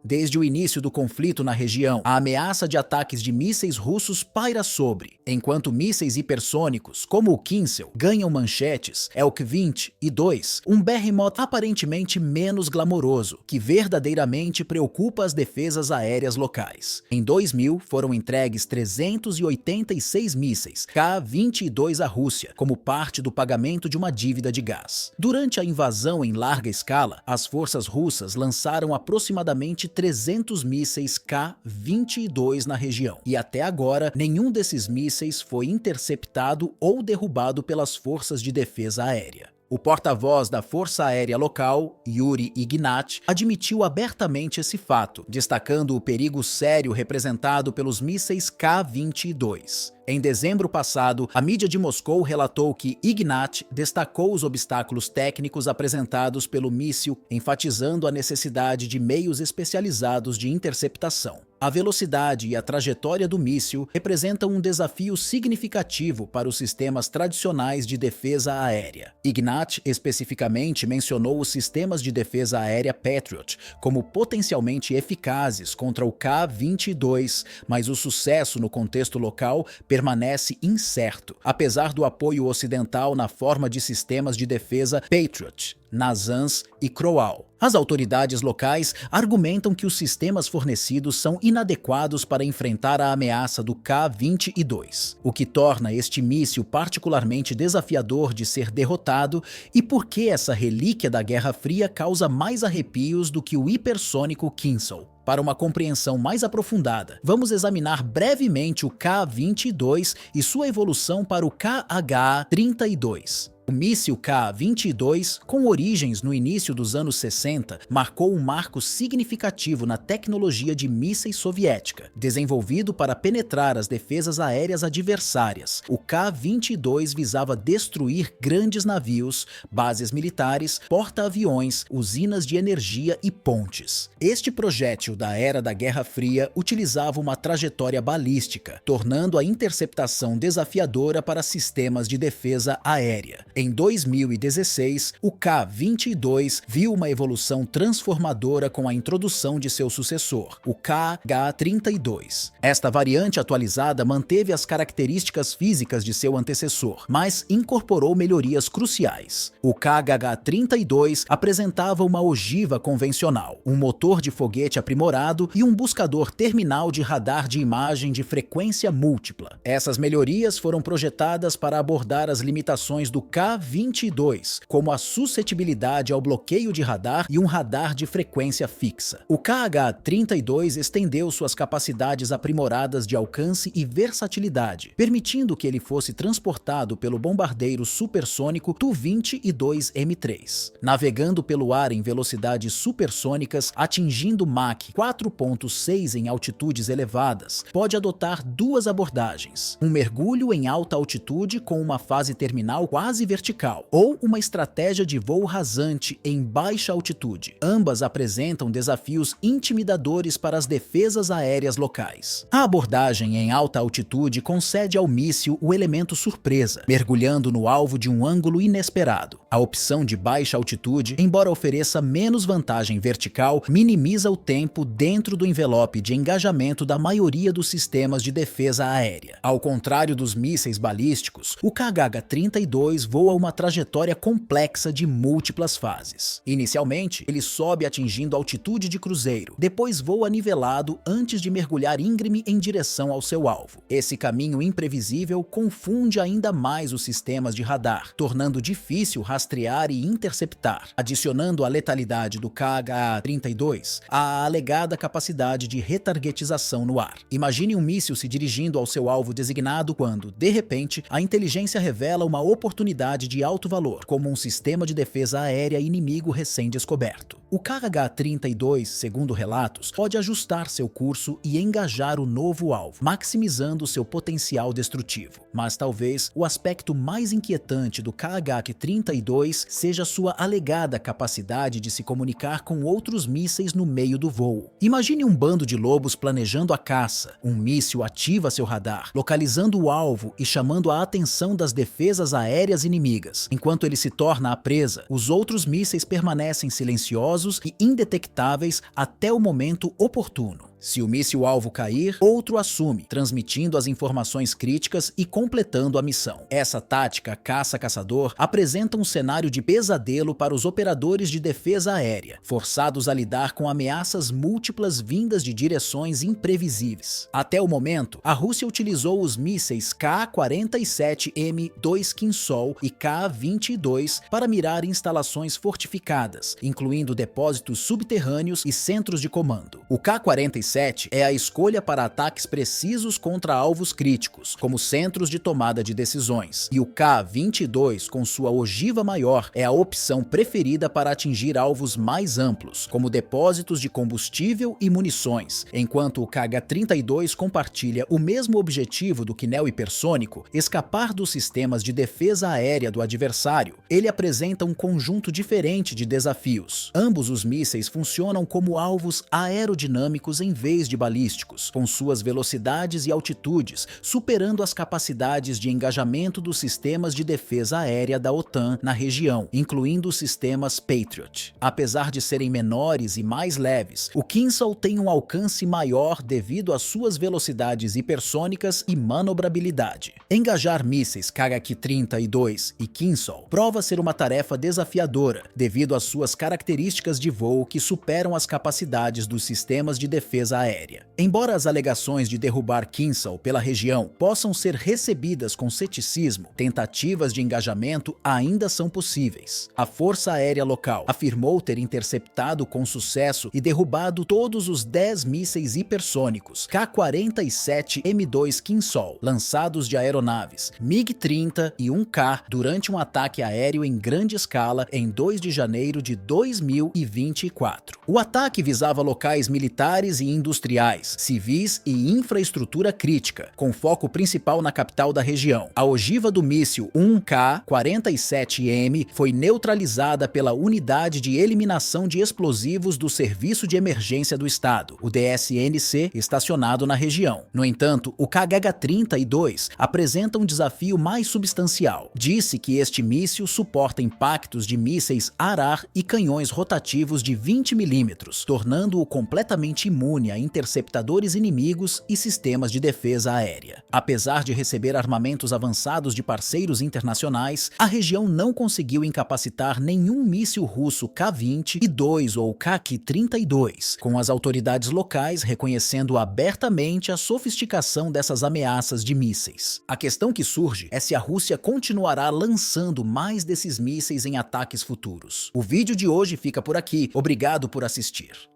Desde o início do conflito na região, a ameaça de ataques de mísseis russos paira sobre, enquanto mísseis hipersônicos, como o Kinzhal, ganham manchetes, Elk-20 e 2, um Behemoth aparentemente menos glamouroso, que verdadeiramente preocupa as defesas aéreas locais. Em 2000, foram entregues 386 mísseis K-22 à Rússia, como parte do pagamento de uma dívida de gás. Durante a invasão em larga escala, as forças russas lançaram aproximadamente 300 mísseis K-22 na região, e até agora nenhum desses mísseis foi interceptado ou derrubado pelas forças de defesa aérea. O porta-voz da Força Aérea Local, Yuri Ignat, admitiu abertamente esse fato, destacando o perigo sério representado pelos mísseis K-22. Em dezembro passado, a mídia de Moscou relatou que Ignat destacou os obstáculos técnicos apresentados pelo míssil, enfatizando a necessidade de meios especializados de interceptação. A velocidade e a trajetória do míssil representam um desafio significativo para os sistemas tradicionais de defesa aérea. Ignat especificamente mencionou os sistemas de defesa aérea Patriot como potencialmente eficazes contra o K-22, mas o sucesso no contexto local permanece incerto, apesar do apoio ocidental na forma de sistemas de defesa Patriot, NASAMS e CROAL. As autoridades locais argumentam que os sistemas fornecidos são inadequados para enfrentar a ameaça do K-22, o que torna este míssil particularmente desafiador de ser derrotado e por que essa relíquia da Guerra Fria causa mais arrepios do que o hipersônico Kinzhal. Para uma compreensão mais aprofundada, vamos examinar brevemente o K-22 e sua evolução para o KH-32. O míssil K-22, com origens no início dos anos 60, marcou um marco significativo na tecnologia de mísseis soviética. Desenvolvido para penetrar as defesas aéreas adversárias, o K-22 visava destruir grandes navios, bases militares, porta-aviões, usinas de energia e pontes. Este projétil da era da Guerra Fria utilizava uma trajetória balística, tornando a interceptação desafiadora para sistemas de defesa aérea. Em 2016, o K-22 viu uma evolução transformadora com a introdução de seu sucessor, o KH-32. Esta variante atualizada manteve as características físicas de seu antecessor, mas incorporou melhorias cruciais. O KH-32 apresentava uma ogiva convencional, um motor de foguete aprimorado e um buscador terminal de radar de imagem de frequência múltipla. Essas melhorias foram projetadas para abordar as limitações do K-22, como a suscetibilidade ao bloqueio de radar e um radar de frequência fixa. O KH-32 estendeu suas capacidades aprimoradas de alcance e versatilidade, permitindo que ele fosse transportado pelo bombardeiro supersônico Tu-22M3, navegando pelo ar em velocidades supersônicas, atingindo Mach 4.6 em altitudes elevadas. Pode adotar duas abordagens: um mergulho em alta altitude com uma fase terminal quase vertical, ou uma estratégia de voo rasante em baixa altitude. Ambas apresentam desafios intimidadores para as defesas aéreas locais. A abordagem em alta altitude concede ao míssil o elemento surpresa, mergulhando no alvo de um ângulo inesperado. A opção de baixa altitude, embora ofereça menos vantagem vertical, minimiza o tempo dentro do envelope de engajamento da maioria dos sistemas de defesa aérea. Ao contrário dos mísseis balísticos, o KH-32 voa uma trajetória complexa de múltiplas fases. Inicialmente, ele sobe atingindo altitude de cruzeiro, depois voa nivelado antes de mergulhar íngreme em direção ao seu alvo. Esse caminho imprevisível confunde ainda mais os sistemas de radar, tornando difícil rastrear e interceptar, adicionando à letalidade do KH-32 a alegada capacidade de retargetização no ar. Imagine um míssil se dirigindo ao seu alvo designado quando, de repente, a inteligência revela uma oportunidade de alto valor, como um sistema de defesa aérea inimigo recém-descoberto. O KH-32, segundo relatos, pode ajustar seu curso e engajar o novo alvo, maximizando seu potencial destrutivo. Mas talvez o aspecto mais inquietante do KH-32 K-32 seja sua alegada capacidade de se comunicar com outros mísseis no meio do voo. Imagine um bando de lobos planejando a caça. Um míssil ativa seu radar, localizando o alvo e chamando a atenção das defesas aéreas inimigas. Enquanto ele se torna a presa, os outros mísseis permanecem silenciosos e indetectáveis até o momento oportuno. Se o míssil-alvo cair, outro assume, transmitindo as informações críticas e completando a missão. Essa tática caça-caçador apresenta um cenário de pesadelo para os operadores de defesa aérea, forçados a lidar com ameaças múltiplas vindas de direções imprevisíveis. Até o momento, a Rússia utilizou os mísseis Ka-47M2 Kinzhal e Ka-22 para mirar instalações fortificadas, incluindo depósitos subterrâneos e centros de comando. O Ka-47 é a escolha para ataques precisos contra alvos críticos, como centros de tomada de decisões, e o Ka-22, com sua ogiva maior, é a opção preferida para atingir alvos mais amplos, como depósitos de combustível e munições, enquanto o Kh-32 compartilha o mesmo objetivo do Kinel hipersônico, escapar dos sistemas de defesa aérea do adversário. Ele apresenta um conjunto diferente de desafios. Ambos os mísseis funcionam como alvos aerodinâmicos em vez de balísticos, com suas velocidades e altitudes superando as capacidades de engajamento dos sistemas de defesa aérea da OTAN na região, incluindo os sistemas Patriot. Apesar de serem menores e mais leves, o Kinzhal tem um alcance maior devido às suas velocidades hipersônicas e manobrabilidade. Engajar mísseis Kh-32 e Kinzhal prova ser uma tarefa desafiadora, devido às suas características de voo que superam as capacidades dos sistemas de defesa aérea. Embora as alegações de derrubar Kinzhal pela região possam ser recebidas com ceticismo, tentativas de engajamento ainda são possíveis. A Força Aérea Local afirmou ter interceptado com sucesso e derrubado todos os 10 mísseis hipersônicos Ka-47M2 Kinzhal lançados de aeronaves MiG-30 e 1K durante um ataque aéreo em grande escala em 2 de janeiro de 2024. O ataque visava locais militares e industriais, civis e infraestrutura crítica, com foco principal na capital da região. A ogiva do míssil 1K-47M foi neutralizada pela Unidade de Eliminação de Explosivos do Serviço de Emergência do Estado, o DSNC, estacionado na região. No entanto, o Kh-32 apresenta um desafio mais substancial. Disse que este míssil suporta impactos de mísseis Arar e canhões rotativos de 20 mm, tornando-o completamente imune a interceptadores inimigos e sistemas de defesa aérea. Apesar de receber armamentos avançados de parceiros internacionais, a região não conseguiu incapacitar nenhum míssil russo K-22 ou Kh-32, com as autoridades locais reconhecendo abertamente a sofisticação dessas ameaças de mísseis. A questão que surge é se a Rússia continuará lançando mais desses mísseis em ataques futuros. O vídeo de hoje fica por aqui. Obrigado por assistir.